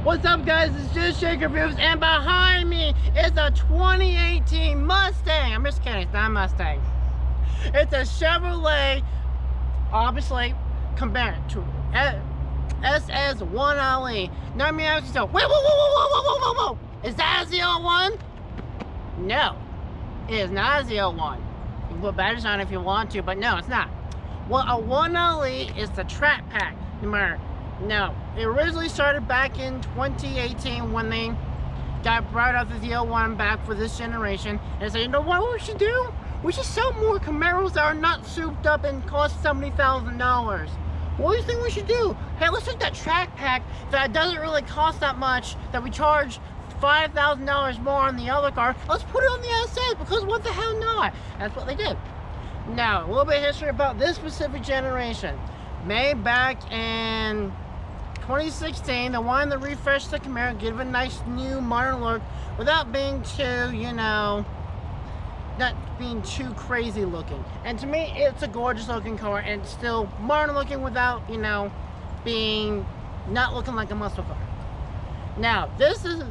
What's up, guys? It's Just Shake Reviews, and behind me is a 2018 Mustang. I'm just kidding, it's not a Mustang. It's a Chevrolet, obviously, compared to SS1LE. Now, let me ask you so. Wait, whoa. Is that a Z01? No, it is not a Z01. You can put batteries on it if you want to, but no, it's not. Well, a 1LE is the Track Pack. No, it originally started back in 2018 when they got brought up the Z01 back for this generation. And they said, you know what we should do? We should sell more Camaros that are not souped up and cost $70,000. What do you think we should do? Hey, let's take that Track Pack that doesn't really cost that much, that we charge $5,000 more on the other car. Let's put it on the SS, because what the hell not? That's what they did. Now, a little bit of history about this specific generation. Made back in 2016, they wanted to refresh the Camaro, give it a nice new modern look without being too, you know, not being too crazy looking. And to me, it's a gorgeous looking car, and it's still modern looking without, you know, being not looking like a muscle car. Now, this is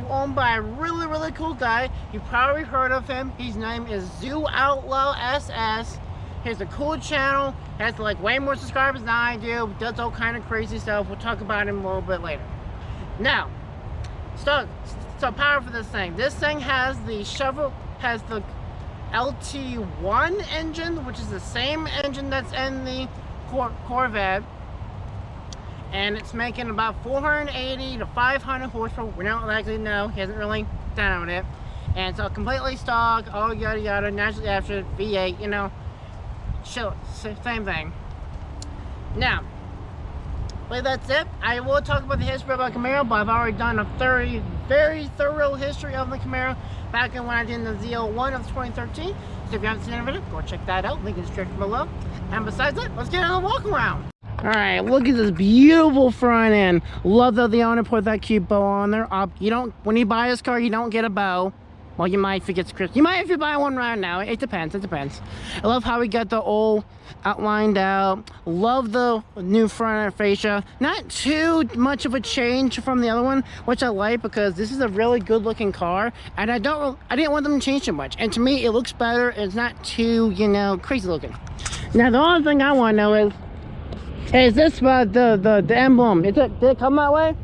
owned by a really cool guy. You probably heard of him. His name is Zoo Outlaw SS. He has a cool channel, has like way more subscribers than I do, does all kind of crazy stuff. We'll talk about him a little bit later. Now, so power for this thing. This thing has the LT1 engine, which is the same engine that's in the Corvette. And it's making about 480 to 500 horsepower. We don't actually know. He hasn't really done on it. And so completely stock, all yada yada, naturally after V8, you know. Same thing. Now, but that's it. I will talk about the history about Camaro, but I've already done a very thorough history of the Camaro back when I did the Z01 of 2013. So if you haven't seen the video, go check that out. Link in the description below. And besides that, let's get on a walk around. Alright, look at this beautiful front end. Love that the owner put that cute bow on there. When you buy this car, you don't get a bow. Well, you might if it gets Christmas. You might if you buy one right now. It depends. I love how we got the old outlined out. Love the new front fascia. Not too much of a change from the other one, which I like because this is a really good looking car, and I didn't want them to change too much. And to me, it looks better. It's not too, you know, crazy looking. Now, the only thing I want to know is this the emblem? Did it come that way?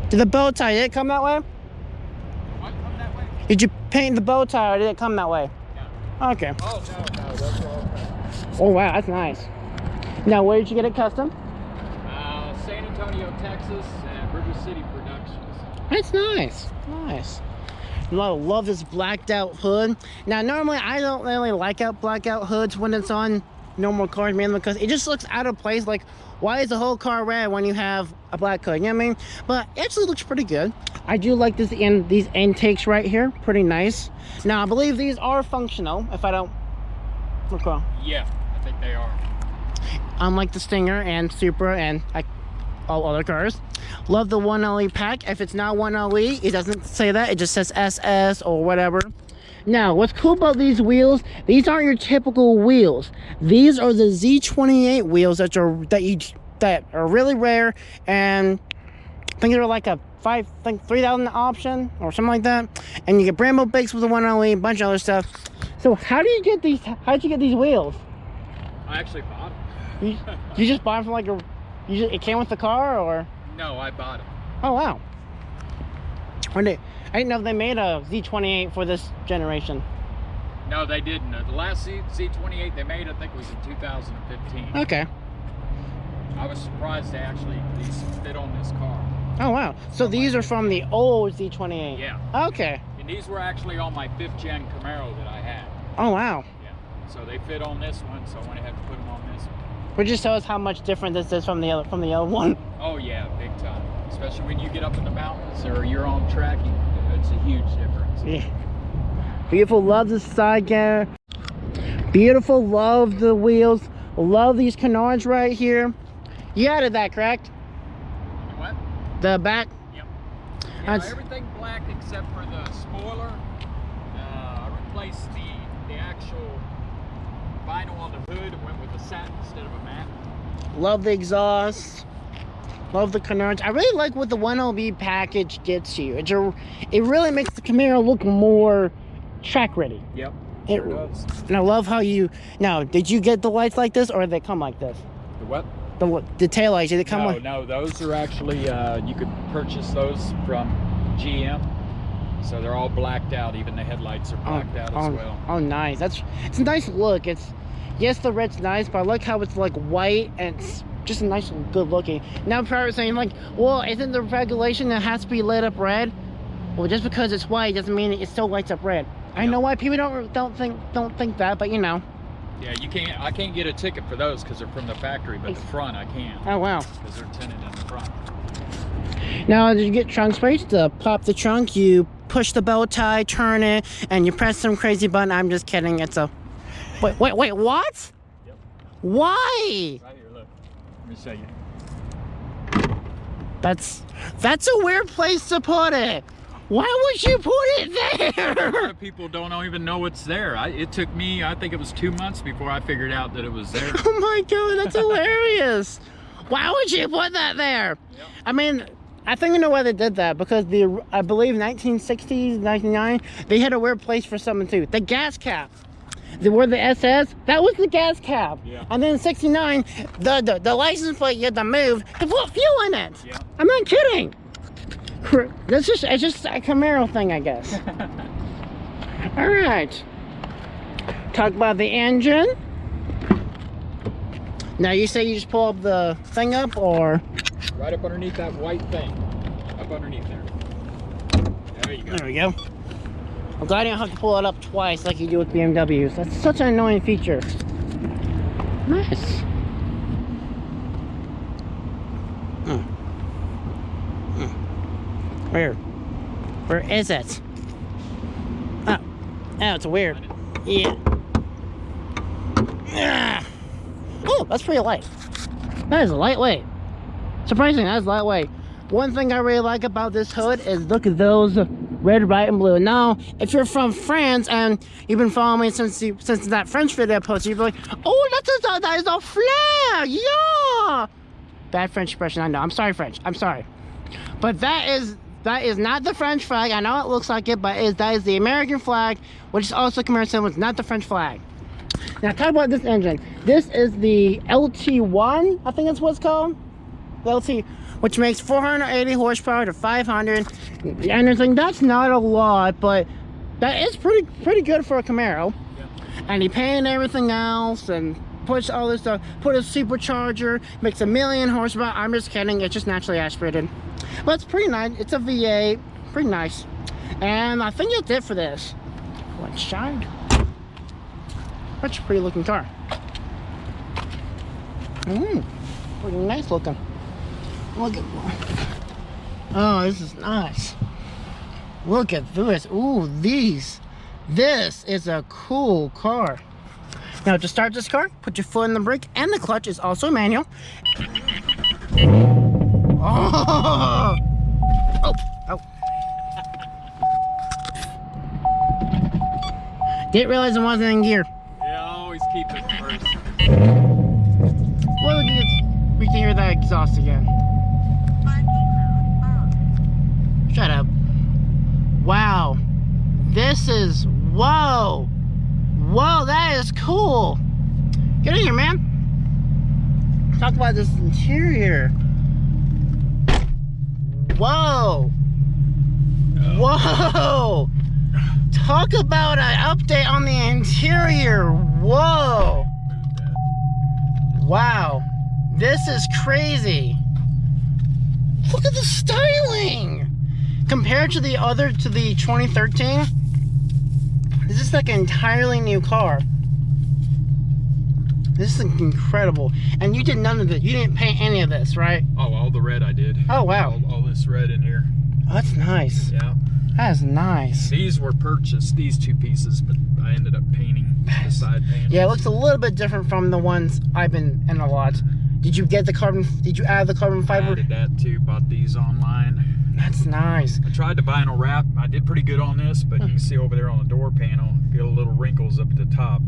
Did the bow tie? Did it come that way? Did you paint the bow tie, or did it come that way? Yeah. Okay. Oh, no, that's all. Oh, wow, that's nice. Now, where did you get it custom? San Antonio, Texas, and River City Productions. That's nice. Love this blacked out hood. Now, normally I don't really like blacked out hoods when it's on normal cars, mainly because it just looks out of place. Like, why is the whole car red when you have a black hood? You know what I mean? But it actually looks pretty good. I do like these intakes right here. Pretty nice. Now, I believe these are functional, if I don't look wrong. Yeah, I think they are. Unlike the Stinger and Supra and all other cars. Love the 1LE pack. If it's not 1LE, it doesn't say that. It just says SS or whatever. Now, what's cool about these wheels, these aren't your typical wheels. These are the Z28 wheels that are really rare, and I think they're like a $3,000 option or something like that. And you get Brembo brakes with the 1LE, a bunch of other stuff. So how did you get these? How did you get these wheels? I actually bought them. You just bought them from like it came with the car, or? No, I bought them. Oh wow. I didn't know if they made a Z28 for this generation. No, they didn't. The last Z28 they made, I think, was in 2015. Okay. I was surprised these fit on this car. Oh wow. So these are from the old Z28? Yeah. Okay. And these were actually on my 5th gen Camaro that I had. Oh wow. Yeah. So they fit on this one, so I went ahead and put them on this one. Which just tells how much different this is from the other one. Oh yeah, big time. Especially when you get up in the mountains or you're on track, it's a huge difference. Yeah. Beautiful. Love the side camera. Beautiful. Love the wheels. Love these canards right here. You added that, correct? What? The back? Yep. Yeah, everything black except for the spoiler. I replaced the actual vinyl on the hood and went with a satin instead of a matte. Love the exhaust. Love the canards. I really like what the 1LB package gets you. It really makes the Camaro look more track ready. Yep. It sure does. And I love how you... Now, did you get the lights like this, or did they come like this? The what? The tail lights, did they come like... No, those are actually, you could purchase those from GM. So they're all blacked out. Even the headlights are blacked out as well. Oh, nice. It's a nice look. Yes, the red's nice, but I like how it's like white and it's just a nice and good looking. Now people are saying like, well, isn't the regulation that has to be lit up red? Well, just because it's white doesn't mean it still lights up red. I know why people don't think that, but you know. Yeah, you can't. I can't get a ticket for those because they're from the factory, but the front I can. Oh wow. Because they're tinted in the front. Now, did you get trunk space to pop the trunk? You push the bow tie, turn it, and you press some crazy button. I'm just kidding. It's a... Wait, what? Yep. Why? Right here, look. Let me show you. That's a weird place to put it. Why would you put it there? A lot of people don't even know it's there. It took me, I think it was 2 months before I figured out that it was there. Oh my god, that's hilarious. Why would you put that there? Yep. I mean, I think I know why they did that, because I believe 1960s, 99, they had a weird place for something too. The gas cap. Where the SS, that was the gas cap. Yeah. And then in 69, the license plate you had to move to put fuel in it. Yeah. I'm not kidding. It's just a Camaro thing, I guess. All right. Talk about the engine. Now you say you just pull up the thing up, or? Right up underneath that white thing. Up underneath there. There you go. There we go. I'm glad I don't have to pull it up twice like you do with BMWs. That's such an annoying feature. Nice. Where is it? Oh, it's weird. Yeah. Oh, that's pretty light. That is lightweight. Surprisingly, that's lightweight. One thing I really like about this hood is look at those red, white, and blue. Now, if you're from France and you've been following me since that French video I posted, you'd be like, oh, that is a flag, yeah. Bad French expression, I know. I'm sorry, French. I'm sorry. But that is not the French flag. I know it looks like it, but that is the American flag, which is also Camaro symbol. It's not the French flag. Now, talk about this engine. This is the LT1, I think that's what it's called. The LT, which makes 480 horsepower to 500. And I think that's not a lot, but that is pretty good for a Camaro. Yeah. And he painted everything else and puts all this stuff. Put a supercharger, makes 1,000,000 horsepower. I'm just kidding. It's just naturally aspirated. But it's pretty nice. It's a V8, pretty nice. And I think that's it for this. Let's shine. That's a pretty looking car. Pretty nice looking. Look at, oh, this is nice. Look at this. Ooh, this is a cool car. Now to start this car, put your foot in the brake, and the clutch is also manual. Oh! Oh! Didn't realize it wasn't in gear. Yeah, I always keep it first. Well, we can hear that exhaust again. Shut up. Wow. This is, whoa. Whoa, that is cool. Get in here, man. Talk about this interior. Whoa. Whoa. Talk about an update on the interior. Whoa. Wow. This is crazy. Look at the styling. Compared to the 2013, this is like an entirely new car. This is incredible. And you did none of it. You didn't paint any of this, right? Oh, all the red I did. Oh, wow. All this red in here. Oh, that's nice. Yeah. That is nice. These were purchased, these two pieces, but I ended up painting the side panels. Yeah, it looks a little bit different from the ones I've been in a lot. Did you get the carbon, did you add the carbon fiber? I added that too, bought these online. That's nice. I tried to vinyl wrap. I did pretty good on this, but you can see over there on the door panel, get a little wrinkles up at the top.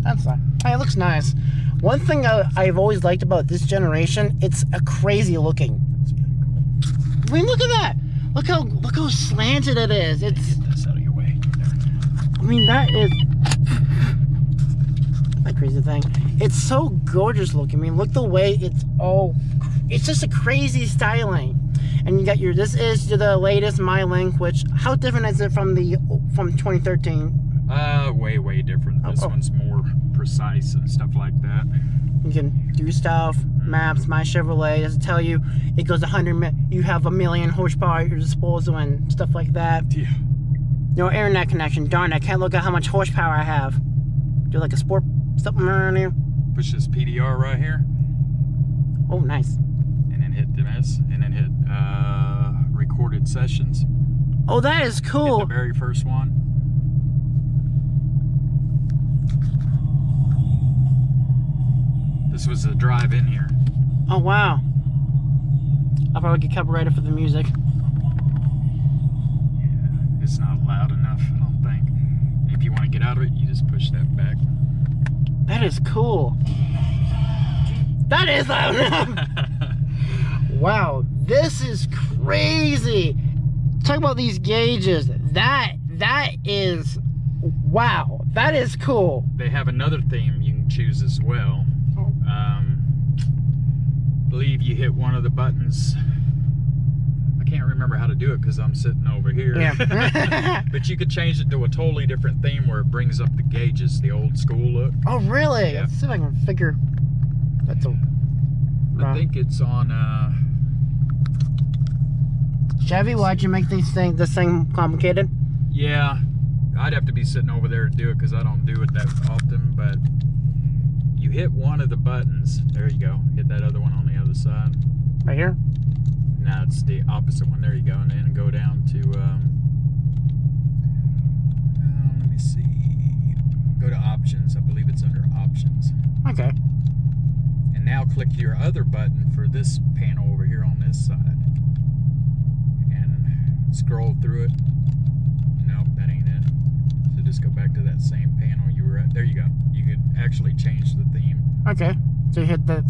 That's nice. Hey, it looks nice. One thing I've always liked about this generation, it's a crazy looking. I mean, look at that. Look how slanted it is. It's. Get this out of your way. I mean, that is that crazy thing. It's so gorgeous looking. I mean, look the way it's all. It's just a crazy styling. And you got your. This is the latest MyLink. Which how different is it from 2013? Way different. This one's more precise and stuff like that. You can do stuff, maps, My Chevrolet, does it tell you it goes 100, you have 1,000,000 horsepower at your disposal and stuff like that. Yeah. No internet connection, darn, I can't look at how much horsepower I have. Do like a sport something around here. Push this PDR right here. Oh, nice. And then hit this, and then hit recorded sessions. Oh, that is cool. Hit the very first one. This was the drive in here. Oh, wow. I'll probably get copyrighted for the music. Yeah, it's not loud enough, I don't think. If you want to get out of it, you just push that back. That is cool. That is loud enough. Wow, this is crazy. Talk about these gauges. That is, wow, that is cool. They have another theme you can choose as well. Believe you hit one of the buttons. I can't remember how to do it because I'm sitting over here. Yeah. But you could change it to a totally different theme where it brings up the gauges, the old school look. Oh, really? Yeah. Let's see if I can figure. That's a. I think it's on Chevy, why'd you make this thing complicated? Yeah, I'd have to be sitting over there to do it because I don't do it that often, but you hit one of the buttons. There you go. Hit that other one on the other side. Right here? No, it's the opposite one. There you go. And then go down to, let me see. Go to options. I believe it's under options. Okay. And now click your other button for this panel over here on this side. And scroll through it. Nope, that ain't it. So just go back to that same panel you were at. There you go. You could actually change the theme. Okay. So you hit the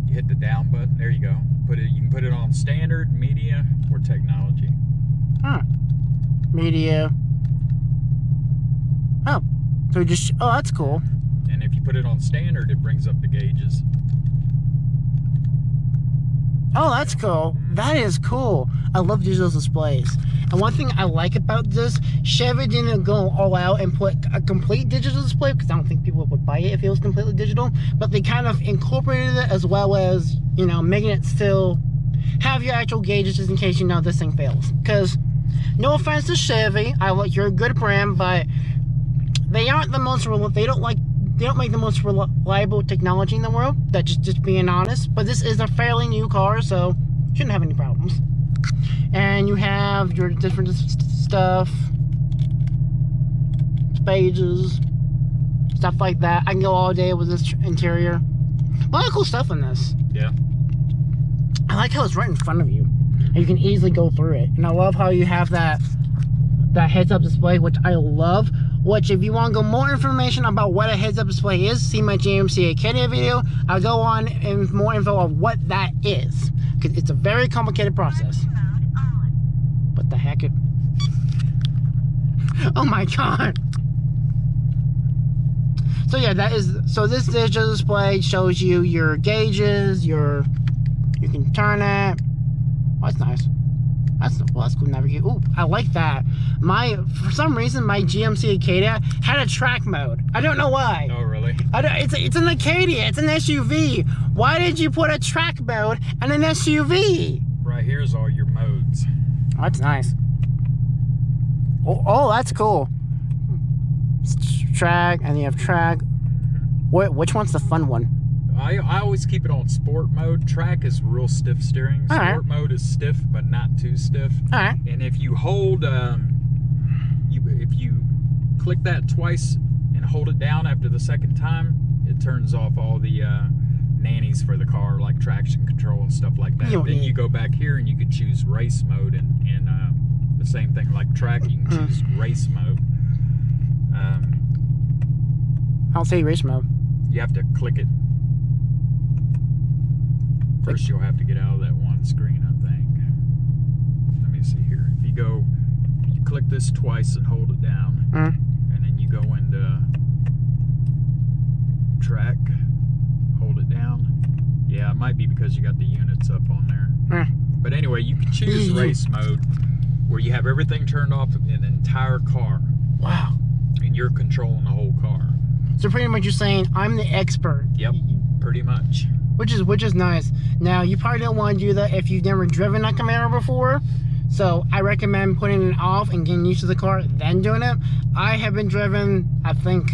You hit the down button. There you go. You can put it on standard, media, or technology. huh. Media. Oh. So you just oh, that's cool. And if you put it on standard, it brings up the gauges. Oh, that's cool. That is cool. I love digital displays. And one thing I like about this, Chevy didn't go all out and put a complete digital display because I don't think people would buy it if it was completely digital. But they kind of incorporated it as well as, you know, making it still have your actual gauges just in case you know this thing fails. Because, no offense to Chevy, you're a good brand, but they aren't the most they don't make the most reliable technology in the world. That's just being honest. But this is a fairly new car, so shouldn't have any problems. And you have your different stuff, pages, stuff like that. I can go all day with this interior. A lot of cool stuff in this. Yeah. I like how it's right in front of you, and you can easily go through it. And I love how you have that heads-up display, which I love. Which, if you want to go more information about what a heads-up display is, see my GMC Acadia video. I'll go on and more info of what that is, because it's a very complicated process. What the heck? Oh my god! So yeah, this digital display shows you your gauges, you can turn it. Oh, that's nice. That's cool. Navigate. Ooh, I like that. For some reason, my GMC Acadia had a track mode. I don't know why. Oh, really? It's an Acadia. It's an SUV. Why did you put a track mode and an SUV? Right here's all your modes. Oh, that's nice. Oh, that's cool. Track, and you have track. Which one's the fun one? I always keep it on sport mode. Track is real stiff steering. Sport mode is stiff, but not too stiff. All right. And if you hold, if you click that twice and hold it down after the second time, it turns off all the nannies for the car, like traction control and stuff like that. Then you go back here and you can choose race mode, and the same thing like track, you can choose race mode. I'll say race mode. You have to click it. First, you'll have to get out of that one screen, I think. you click this twice and hold it down, and then you go into track, hold it down. Yeah, it might be because you got the units up on there. But anyway, you can choose race mode, where you have everything turned off in the entire car. Wow. And you're controlling the whole car. So pretty much you're saying I'm the expert. Yep, pretty much. Which is nice. Now you probably don't want to do that if you've never driven a Camaro before. So I recommend putting it off and getting used to the car, then doing it. I have been driven, I think,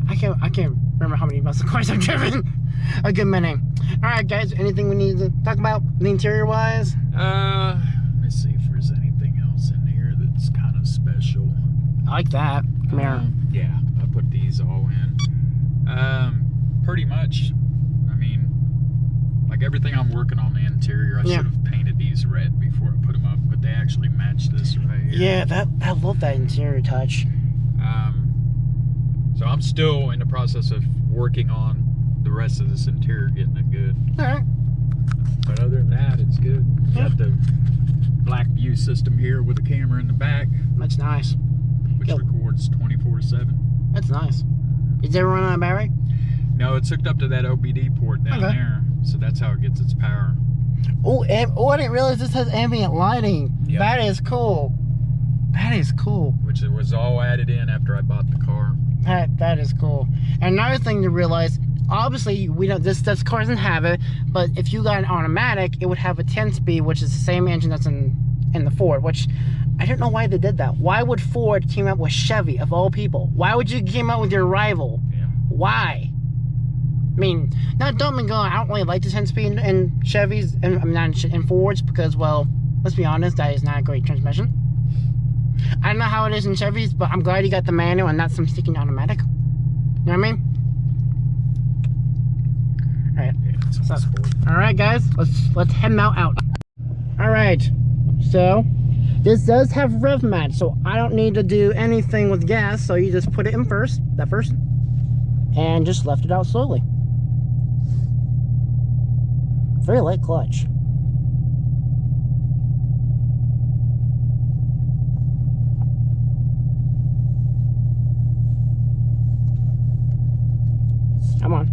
I can't remember how many muscle cars I've driven. A good many. All right, guys. Anything we need to talk about the interior wise? Let me see if there's anything else in here that's kind of special. I like that Camaro. Yeah, I put these all in. Pretty much. I mean, like everything I'm working on the interior, I should have painted these red before I put them up, but they actually match this right here. Yeah, I love that interior touch. So I'm still in the process of working on the rest of this interior, getting it good. All right. But other than that, it's good. Got the black view system here with a camera in the back. That's nice. Which records 24/7. That's nice. Is it running on a battery? No, it's hooked up to that OBD port down there. So that's how it gets its power. Oh, I didn't realize this has ambient lighting. Yep. That is cool. That is cool. Which it was all added in after I bought the car. That is cool. And another thing to realize, obviously we don't, this car doesn't have it, but if you got an automatic, it would have a 10-speed, which is the same engine that's in the Ford, which I don't know why they did that. Why would Ford team up with Chevy of all people? Why would you team up with your rival? Yeah. Why? I mean, not don't me go. I don't really like the 10-speed in Chevys and I'm not in Fords because, well, let's be honest, that is not a great transmission. I don't know how it is in Chevys, but I'm glad you got the manual and not some sticking automatic. You know what I mean? All right. Yeah, so, all right, guys, let's head out. All right. So this does have rev match, so I don't need to do anything with gas. So you just put it in first, and just left it out slowly. Very light clutch. Come on.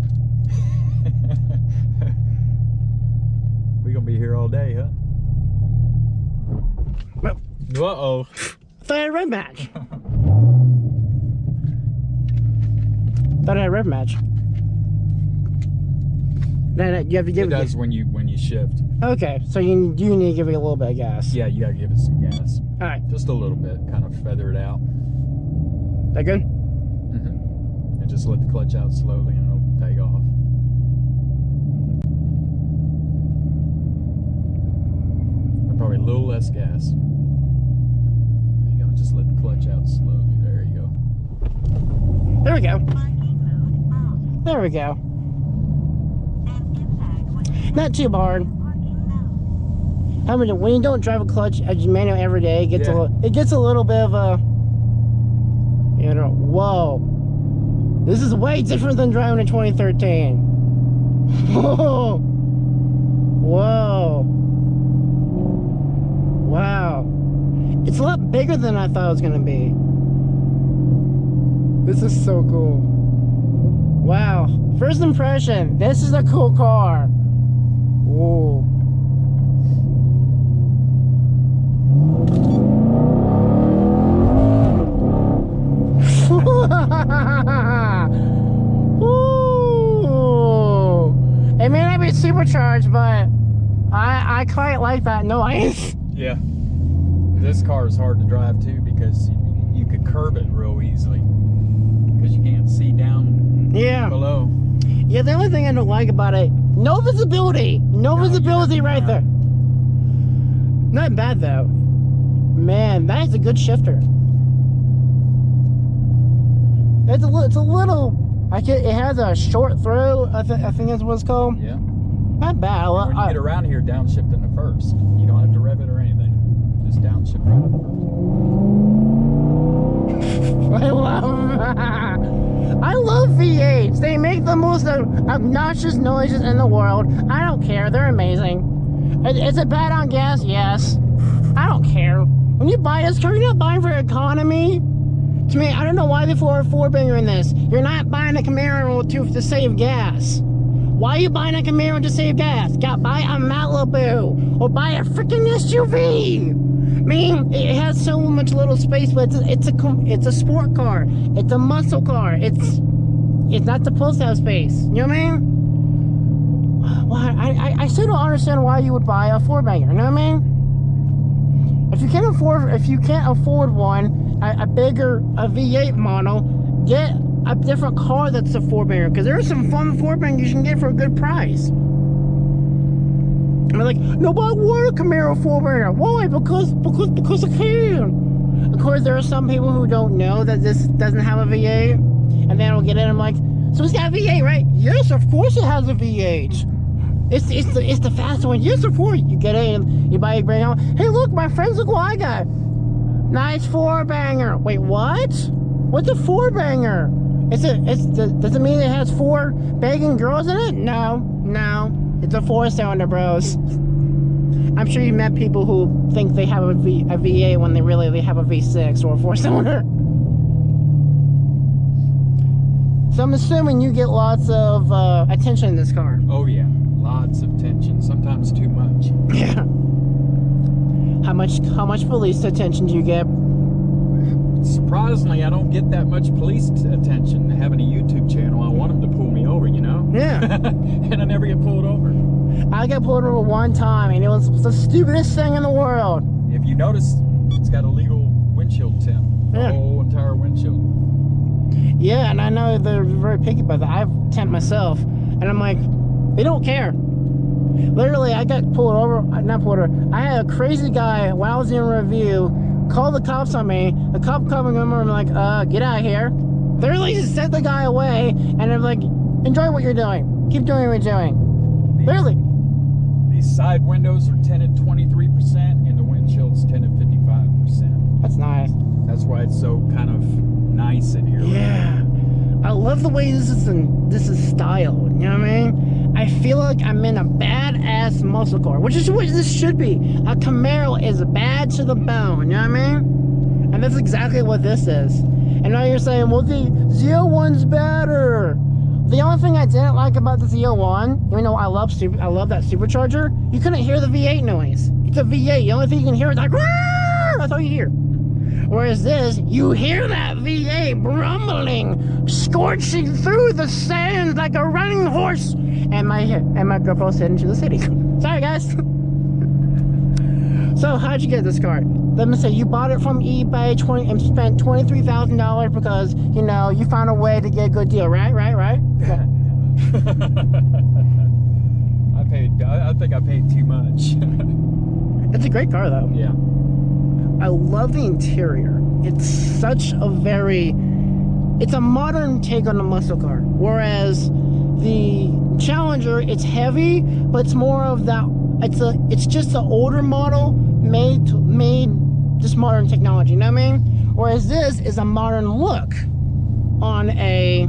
We gonna be here all day, huh? Well, uh-oh. Thought I had a rev match. Thought I had a rev match. No, you have to give it. It does when you shift. Okay, so you need to give it a little bit of gas. Yeah, you gotta give it some gas. All right. Just a little bit, kind of feather it out. That good? Mm-hmm. And just let the clutch out slowly and it'll take off. Probably a little less gas. There you go. Just let the clutch out slowly. There you go. There we go. There we go. Not too hard. I mean, when you don't drive a clutch as manual every day, it gets a little bit of a, you know, whoa. This is way different than driving a 2013. Whoa. Whoa. Wow. It's a lot bigger than I thought it was going to be. This is so cool. Wow. First impression, this is a cool car. Whoa. It may not be supercharged, but I quite like that noise. Yeah. This car is hard to drive too because you could curb it real easily because you can't see down below. Yeah, the only thing I don't like about it, no visibility. No visibility right there. Not bad though. Man, that is a good shifter. It's a little. It has a short throw. I think that's what it's called. Yeah. Not bad. When you get around here, downshift in the first. You don't have to rev it or anything. Just downshift right up first. I love V8s. They make the most obnoxious noises in the world. I don't care. They're amazing. Is it bad on gas? Yes. I don't care. When you buy this car, you're not buying for economy. To me, I don't know why they throw a four-banger in this. You're not buying a Camaro to save gas. Why are you buying a Camaro to save gas? Buy a Malibu or buy a freaking SUV. I mean, it has so much little space, but it's a sport car. It's a muscle car. It's not supposed to have space. You know what I mean? Well, I still don't understand why you would buy a four-banger. You know what I mean? If you can't afford one, a V8 model, get a different car that's a four-banger, because there are some fun four-bangers you can get for a good price. And they're like, nobody want a Camaro four-banger. Why? Because I can. Of course, there are some people who don't know that this doesn't have a V8, and then will get in and I'm like, so it's got a V8, right? Yes, of course it has a V8. It's the fast one. Yes, of course. You get in, you buy a brand home. Hey, look, my friends, look what I got. Nice four-banger. Wait, what? What's a four-banger? Does it mean it has four banging girls in it? No. It's a four-cylinder, bros. I'm sure you met people who think they have a V8 when they have a V6 or a four-cylinder. So I'm assuming you get lots of attention in this car. Oh yeah, lots of attention. Sometimes too much. Yeah. How much police attention do you get? Surprisingly, I don't get that much police attention having a YouTube channel. I want them to pull me over, you know? Yeah. And I never get pulled over. I got pulled over one time, and it was the stupidest thing in the world. If you notice, it's got a legal windshield tint. The whole entire windshield. Yeah, and I know they're very picky about that. I've temped myself, and I'm like, they don't care. Literally, I got pulled over, not pulled over. I had a crazy guy, while I was in review, call the cops on me. The cop coming over and I'm like, get out of here. Literally just sent the guy away, and I'm like, enjoy what you're doing. Keep doing what you're doing. Literally. These side windows are tinted 23%, and the windshield's tinted 55%. That's nice. That's why it's so kind of nice in here. Yeah. I love the way this is styled. You know what I mean? I feel like I'm in a badass muscle car, which is what this should be. A Camaro is bad to the bone. You know what I mean? And that's exactly what this is. And now you're saying, well, the Z01's better. The only thing I didn't like about the Z01, even though I love that supercharger, you couldn't hear the V8 noise. It's a V8. The only thing you can hear is like, Rawr! That's all you hear. Whereas this, you hear that V8 rumbling, scorching through the sands like a running horse. And my GoPro's heading to the city. Sorry, guys. So, how'd you get this car? Let me say, you bought it from eBay and spent $23,000 because, you know, you found a way to get a good deal, right? Okay. I think I paid too much. It's a great car, though. Yeah. I love the interior. It's such a it's a modern take on a muscle car. Whereas the Challenger, it's heavy, but it's more of that, it's just an older model made just modern technology, you know what I mean? Whereas this is a modern look on a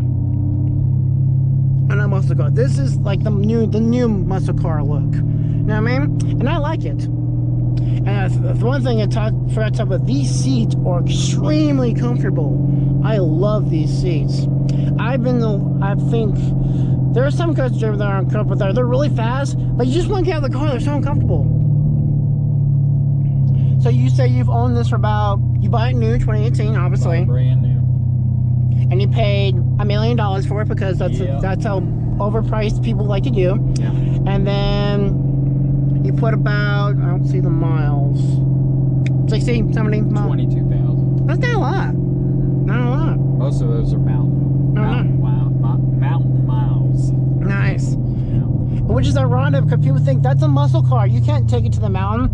muscle car. This is like the new muscle car look. You know what I mean? And I like it. And the one thing I forgot to talk about, these seats are extremely comfortable. I love these seats. I think there are some cars that are uncomfortable. They're really fast, but you just want to get out of the car. They're so uncomfortable. So you say you've owned this for you bought it new, 2018, obviously. Brand new. And you paid $1 million for it because that's how overpriced people like to do. Yeah. And then you put about, I don't see the miles, 60, 70 miles. 22,000. That's not a lot. Not a lot. Most of those are mountain miles. Nice. Yeah. Which is ironic because people think that's a muscle car. You can't take it to the mountain.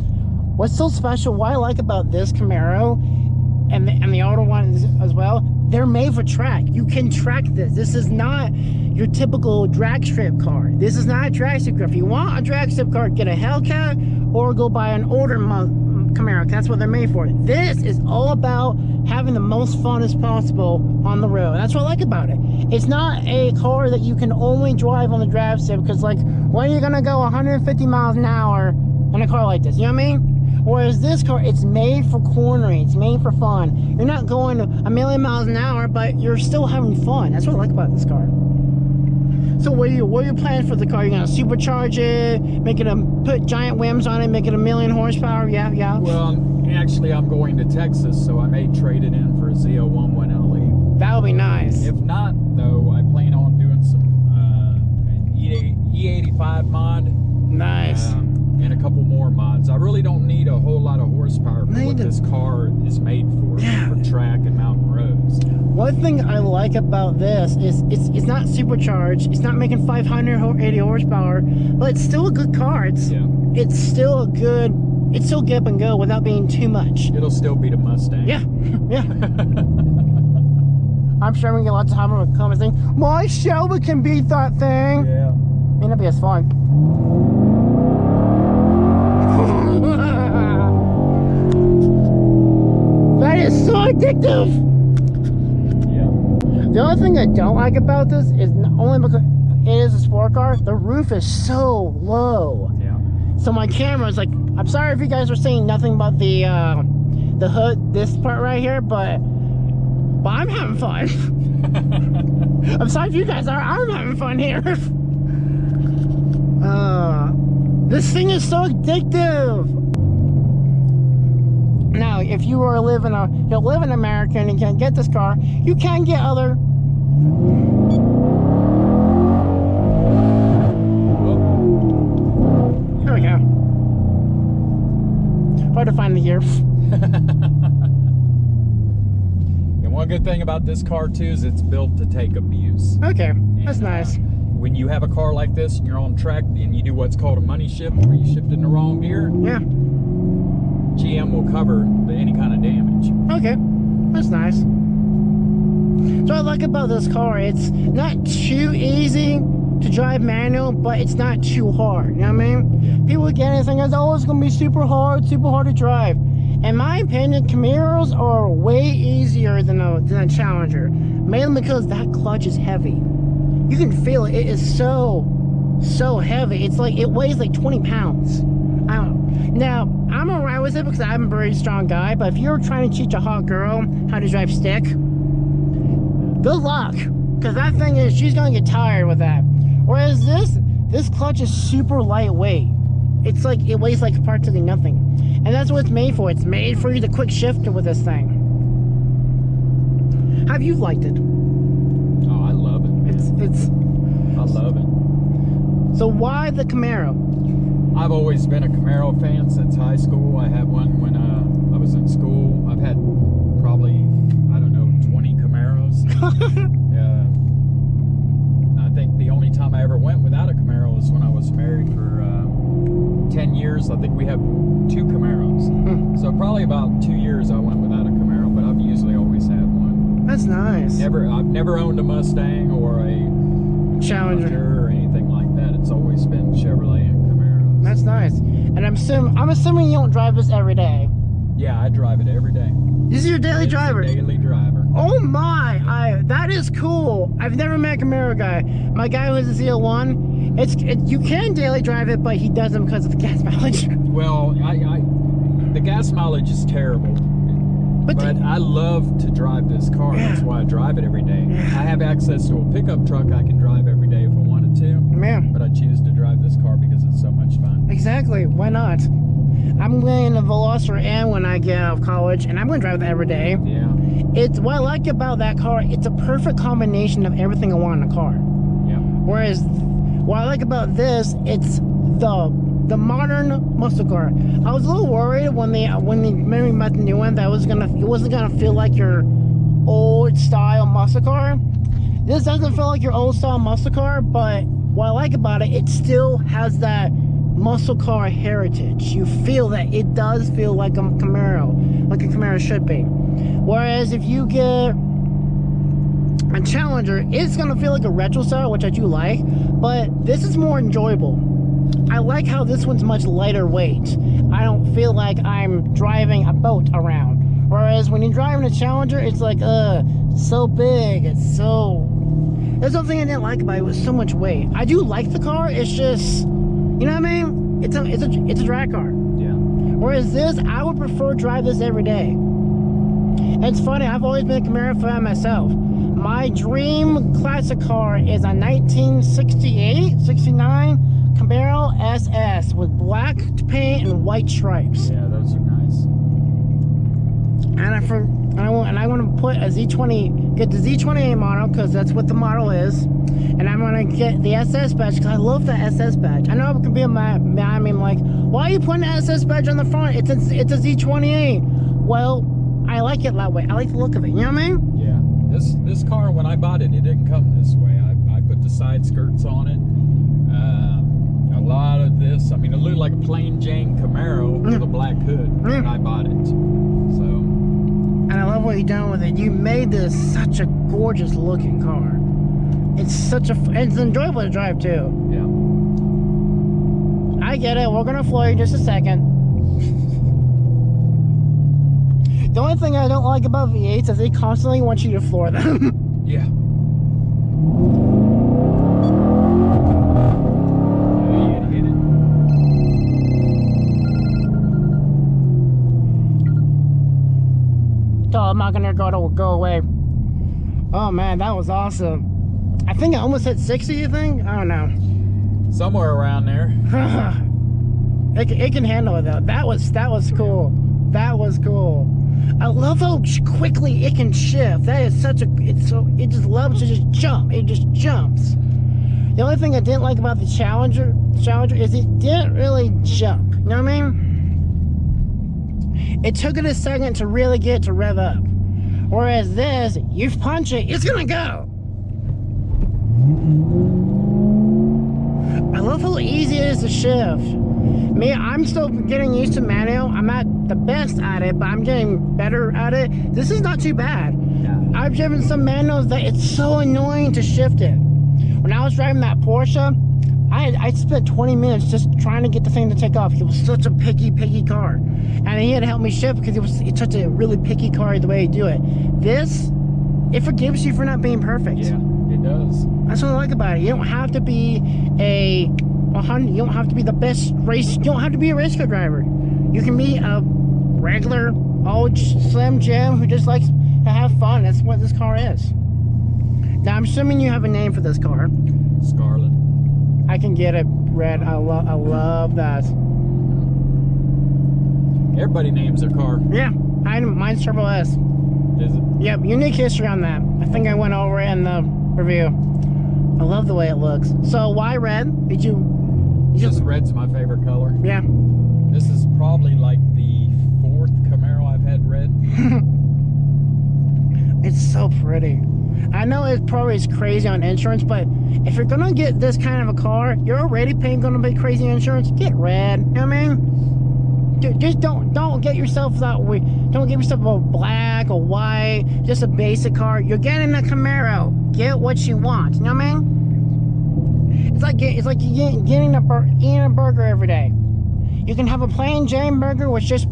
What's so special, what I like about this Camaro and the older one as well, they're made for track. You can track this. This is not your typical drag strip car. This is not a drag strip car. If you want a drag strip car, get a Hellcat or go buy an older Camaro. That's what they're made for. This is all about having the most fun as possible on the road. That's what I like about it. It's not a car that you can only drive on the drag strip because, like, when are you gonna go 150 miles an hour in a car like this? You know what I mean? Whereas this car, it's made for cornering. It's made for fun. You're not going a million miles an hour, but you're still having fun. That's what I like about this car. So what are your plans for the car? You're gonna supercharge it, make it put giant rims on it, make it 1,000,000 horsepower? Yeah. Well, actually, I'm going to Texas, so I may trade it in for a Z01 when I leave. That would be nice. If not, though, I plan on doing some E85 mod. Nice. And a couple more mods. I really don't need a whole lot of horsepower for what this car is made for track and mountain roads. One thing I like about this is it's not supercharged. It's not making 580 horsepower, but it's still a good car. It's still good up and go without being too much. It'll still beat a Mustang. Yeah. I'm sure we get lots of comments saying, my Chevy can beat that thing. Yeah. May not be as fun. That is so addictive. Yeah. The only thing I don't like about this is only because it is a sport car, the roof is so low. Yeah. So my camera's like, I'm sorry if you guys are saying nothing about the hood, this part right here, but I'm having fun. I'm sorry if you guys are. I'm having fun here. This thing is so addictive. Now, if you live in America and you can't get this car, you can get other. Here we go. Hard to find the gear. And one good thing about this car too is it's built to take abuse. Okay, that's nice. When you have a car like this and you're on track and you do what's called a money shift, where you shift in the wrong gear, GM will cover any kind of damage. Okay, that's nice. So what I like about this car, it's not too easy to drive manual, but it's not too hard. You know what I mean? Yeah. People get it saying, oh, it's gonna be super hard to drive. In my opinion, Camaros are way easier than a Challenger, mainly because that clutch is heavy. You can feel it. It is so heavy. It's like, it weighs like 20 pounds. I don't know. Now, I'm alright with it because I'm a very strong guy, but if you're trying to teach a hot girl how to drive stick, good luck. Because that thing is, she's gonna get tired with that. Whereas this clutch is super lightweight. It's like, it weighs like practically nothing. And that's what it's made for. It's made for you to quick shift with this thing. Have you liked it? Oh, I love it. I love it. So why the Camaro? I've always been a Camaro fan since high school. I had one when I was in school. I've had probably, I don't know, 20 Camaros. I think the only time I ever went without a Camaro was when I was married for 10 years. I think we have 2 Camaros. So probably about 2 years I went without a Camaro, but I've usually always had one. That's nice. I've never owned a Mustang or a Challenger or anything like that. It's always been Chevrolet and Camaro. That's nice. And I'm assuming you don't drive this every day. Yeah, I drive it every day. This is your daily driver? Daily driver. Oh my! That is cool. I've never met a Camaro guy. My guy who has a Z01, you can daily drive it, but he doesn't because of the gas mileage. Well, the gas mileage is terrible. But I love to drive this car. Yeah. That's why I drive it every day. I have access to a pickup truck I can drive every day if I wanted to. Yeah. But I choose to drive this car because it's so much fun. Exactly. Why not? I'm getting a Veloster M when I get out of college, and I'm going to drive that every day. Yeah. What I like about that car, it's a perfect combination of everything I want in a car. Yeah. Whereas, what I like about this, it's the modern muscle car. I was a little worried when they made me about the new one that it wasn't gonna feel like your old style muscle car. This doesn't feel like your old style muscle car, but what I like about it, it still has that muscle car heritage. You feel that it does feel like a Camaro, like a Camaro should be. Whereas if you get a Challenger, it's gonna feel like a retro style, which I do like, but this is more enjoyable. I like how this one's much lighter weight. I don't feel like I'm driving a boat around. Whereas when you're driving a Challenger, it's like, so big. It's so... There's something I didn't like about it. It was so much weight. I do like the car. It's just, you know what I mean? It's a drag car. Yeah. Whereas this, I would prefer drive this every day. And it's funny, I've always been a Camaro fan myself. My dream classic car is a 1968, 69 Camaro SS with black paint and white stripes. Yeah, those are nice. And I want to put a Z20, get the Z28 model because that's what the model is. And I'm going to get the SS badge because I love the SS badge. I know it can be a I mean, like, why are you putting an SS badge on the front? It's a Z28. Well, I like it that way. I like the look of it. You know what I mean? Yeah. This car, when I bought it, it didn't come this way. I put the side skirts on it. A lot of this, I mean, it looked like a plain Jane Camaro with a black hood when I bought it. So. And I love what you've done with it. You made this such a gorgeous looking car. It's it's enjoyable to drive too. Yeah. I get it. We're gonna floor you in just a second. The only thing I don't like about V8s is they constantly want you to floor them. Yeah. So I'm not gonna go away. Oh man, that was awesome. I think I almost hit 60, you think? I don't know. Somewhere around there. it can handle it though. That was cool. That was cool. I love how quickly it can shift. That is such a, it just loves to just jump. It just jumps. The only thing I didn't like about the Challenger is it didn't really jump. You know what I mean? It took it a second to really get it to rev up. Whereas this, you punch it, it's gonna go. I love how easy it is to shift. Me, I'm still getting used to manual. I'm not the best at it, but I'm getting better at it. This is not too bad. Yeah. I've driven some manuals that it's so annoying to shift it. When I was driving that Porsche, I spent 20 minutes just trying to get the thing to take off. It was such a picky car. And he had to help me shift because it's such a really picky car the way you do it. This, it forgives you for not being perfect. Yeah, it does. That's what I like about it. You don't have to be you don't have to be the best you don't have to be a race car driver. You can be a regular old Slim Jim who just likes to have fun. That's what this car is. Now I'm assuming you have a name for this car. Scarlet. I can get it red. I love that. Everybody names their car. Yeah, mine's Turbo S. Is it? Yep, unique history on that. I think I went over it in the review. I love the way it looks. So why red? Did you Just red's my favorite color. Yeah. This is probably like the 4th Camaro I've had red. It's so pretty. I know it probably is crazy on insurance, but if you're gonna get this kind of a car, you're already paying gonna be crazy insurance. Get red. You know what I mean? Just don't get yourself that way. Don't get yourself a black or white, just a basic car. You're getting a Camaro. Get what you want. You know what I mean? It's like eating a burger every day. You can have a plain Jane burger with just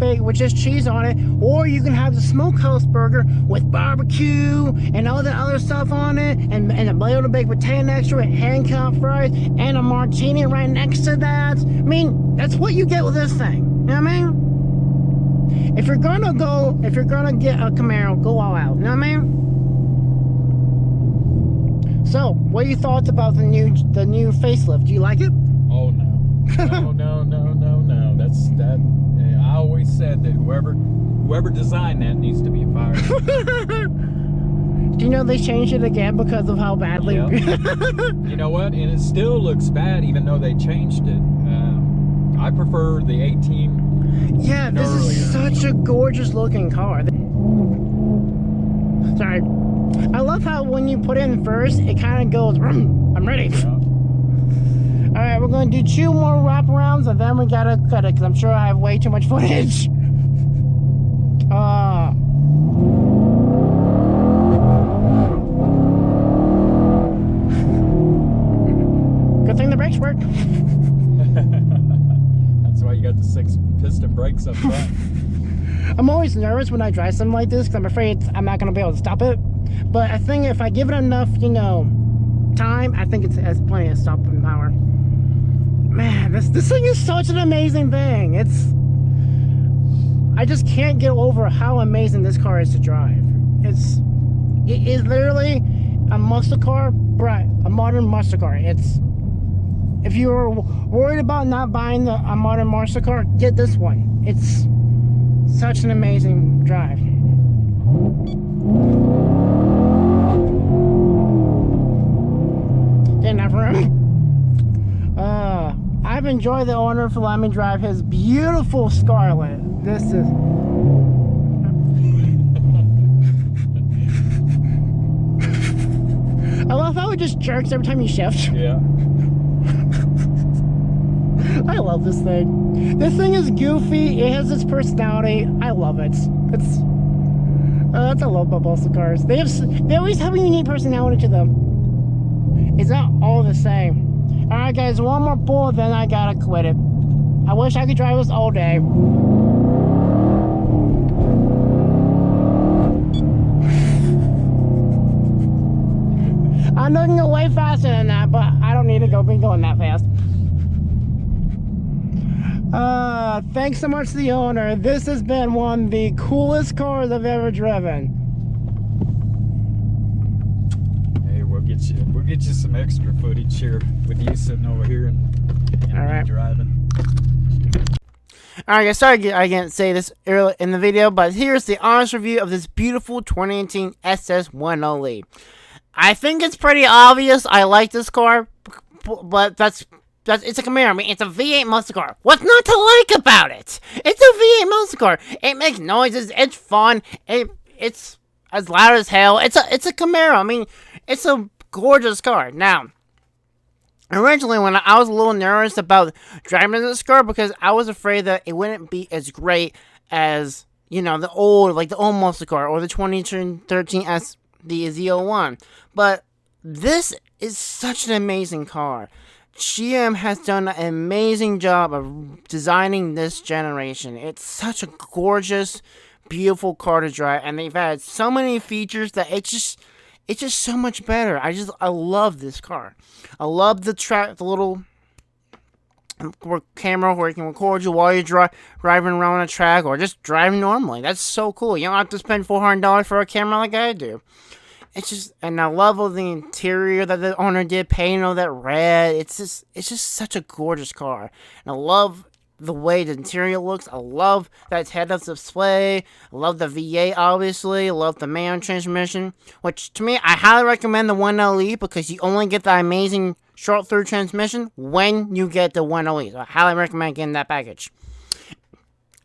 cheese on it, or you can have the smokehouse burger with barbecue and all the other stuff on it, and a little baked potato next to it, hand-cut fries, and a martini right next to that. I mean, that's what you get with this thing. You know what I mean? If you're gonna get a Camaro, go all out. You know what I mean? So, what are your thoughts about the new facelift? Do you like it? Oh no. No. That's that. I always said that whoever designed that needs to be fired. Do you know they changed it again because of how badly? Yep. You know what? And it still looks bad, even though they changed it. I prefer the 18. Yeah, this is such a gorgeous looking car. Sorry. I love how when you put it in first, it kind of goes, I'm ready. Yeah. Alright, we're going to do 2 more wraparounds and then we gotta cut it because I'm sure I have way too much footage. Good thing the brakes work. That's why you got the 6-piston brakes up front. I'm always nervous when I drive something like this because I'm afraid I'm not going to be able to stop it. But I think if I give it enough, time, I think it has plenty of stopping power. Man, this thing is such an amazing thing. I just can't get over how amazing this car is to drive. It is literally a muscle car, a modern muscle car. If you're worried about not buying a modern muscle car, get this one. It's such an amazing drive. Didn't have room. I've enjoyed the owner for letting me drive his beautiful Scarlet. This is... I love how it just jerks every time you shift. Yeah. I love this thing. This thing is goofy. It has its personality. I love it. That's what I love about muscle cars. They always have a unique personality to them. It's not all the same. Alright guys, one more pull, then I gotta quit it. I wish I could drive this all day. I know I can go way faster than that, but I don't need to be going that fast. Thanks so much to the owner. This has been one of the coolest cars I've ever driven. Hey, we'll get you some extra footage here with you sitting over here and all right. Driving. Alright guys, sorry I didn't say this earlier in the video, but here's the honest review of this beautiful 2018 SS10E. I think it's pretty obvious I like this car, but it's a Camaro. I mean, it's a V8 muscle car. What's not to like about it? It's a V8 muscle car. It makes noises. It's fun. It's as loud as hell. It's a Camaro. I mean, it's a gorgeous car. Now, originally, when I was a little nervous about driving this car because I was afraid that it wouldn't be as great as, you know, the old muscle car or the 2013 the Z01. But this is such an amazing car. GM has done an amazing job of designing this generation. It's such a gorgeous, beautiful car to drive, and they've had so many features that it's just so much better. I love this car. I love the little camera where it can record you while you're driving around a track or just driving normally. That's so cool. You don't have to spend $400 for a camera like I do. It's just, and I love all the interior that the owner did, painting all that red. It's just such a gorgeous car. And I love the way the interior looks. I love that head-up display. I love the V8, obviously. I love the manual transmission, which to me, I highly recommend the 1LE because you only get the amazing short-through transmission when you get the 1LE. So I highly recommend getting that package.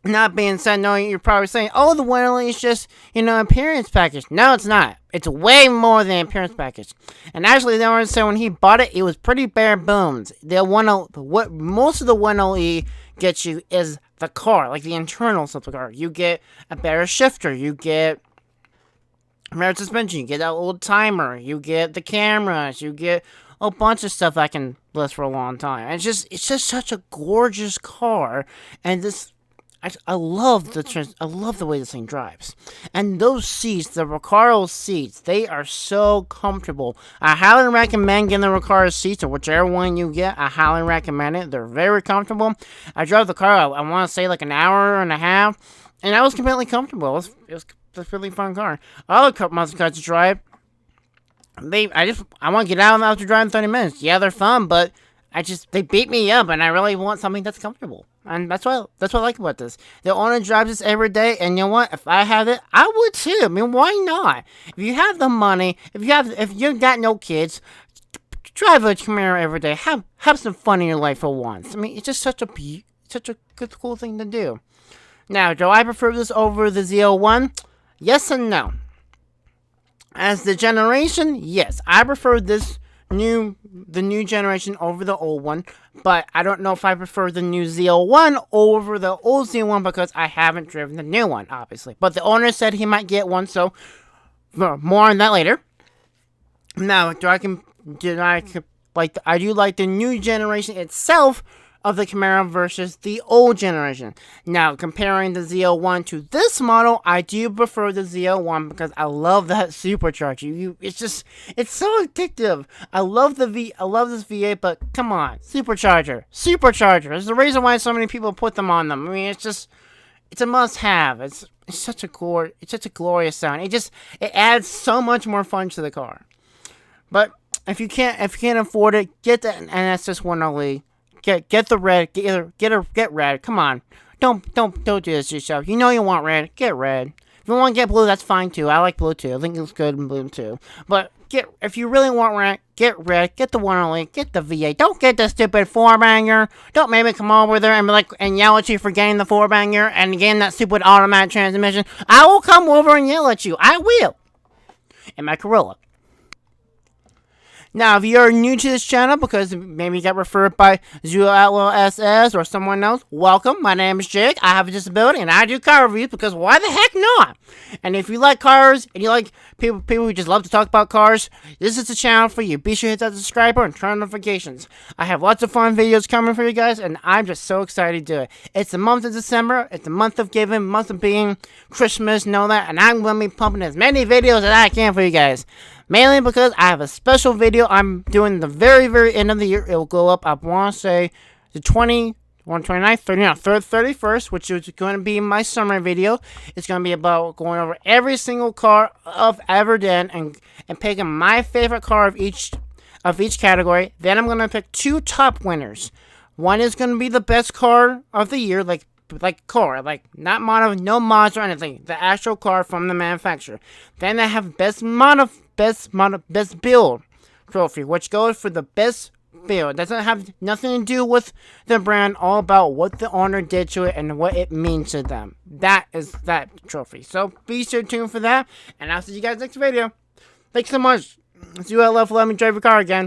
Not being said, no, you're probably saying, oh, the 1LE is just, you know, appearance package. No, it's not. It's way more than appearance package. And actually, the owner said when he bought it, it was pretty bare bones. What most of the 1LE gets you is the car, like the internals of the car. You get a better shifter. You get better suspension. You get that old timer. You get the cameras. You get a bunch of stuff I can list for a long time. And it's just such a gorgeous car. And this... I love the way this thing drives. And those seats, the Recaro seats, they are so comfortable. I highly recommend getting the Recaro seats, or whichever one you get. I highly recommend it. They're very comfortable. I drove the car, I want to say like an hour and a half, and I was completely comfortable. It was a really fun car. Other muscle cars to drive, I want to get out after driving 30 minutes. Yeah, they're fun, but they beat me up, and I really want something that's comfortable. And that's what I like about this. The owner drives this every day, and you know what? If I had it, I would too. I mean, why not? If you have the money, if you got no kids, drive a Camaro every day. Have some fun in your life for once. I mean, it's just such a good, cool thing to do. Now, do I prefer this over the Z01? Yes and no. As the generation, yes, I prefer the new generation over the old one, but I don't know if I prefer the new Z01 over the old Z01 because I haven't driven the new one, obviously. But the owner said he might get one, so more on that later. Now, I do like the new generation itself of the Camaro versus the old generation. Now, comparing the Z01 to this model, I do prefer the Z01 because I love that supercharger. It's so addictive. I love this V8, but come on, supercharger. There's the reason why so many people put them on them. I mean, it's a must-have. It's such a glorious sound. It adds so much more fun to the car. But if you can't afford it, get the NSS 108. Get the red. Get red. Come on. Don't do this to yourself. You know you want red. Get red. If you want to get blue, that's fine too. I like blue too. I think it looks good in blue too. But if you really want red, get red. Get the 108. Get the V8. Don't get the stupid 4-banger. Don't make me come over there and be like and yell at you for getting the 4-banger and getting that stupid automatic transmission. I will come over and yell at you. I will. In my Corolla. Now, if you're new to this channel because maybe you got referred by Zero Outlaw SS or someone else, welcome. My name is Jake. I have a disability and I do car reviews because why the heck not? And if you like cars and you like people who just love to talk about cars, this is the channel for you. Be sure to hit that subscribe button and turn on notifications. I have lots of fun videos coming for you guys and I'm just so excited to do it. It's the month of December. It's the month of giving, month of being, Christmas and all that. And I'm going to be pumping as many videos as I can for you guys. Mainly because I have a special video I'm doing the very, very end of the year. It will go up, I want to say, the 29th, 31st, which is going to be my summer video. It's going to be about going over every single car I've ever done and picking my favorite car of each category. Then I'm going to pick 2 top winners. One is going to be the best car of the year, like not mono, no mods or anything. The actual car from the manufacturer. Then I have best build trophy, which goes for the best build. It doesn't have nothing to do with the brand. All about what the owner did to it and what it means to them. That is that trophy. So be sure to tune for that. And I'll see you guys next video. Thanks so much. See you at Love. Let me drive your car again.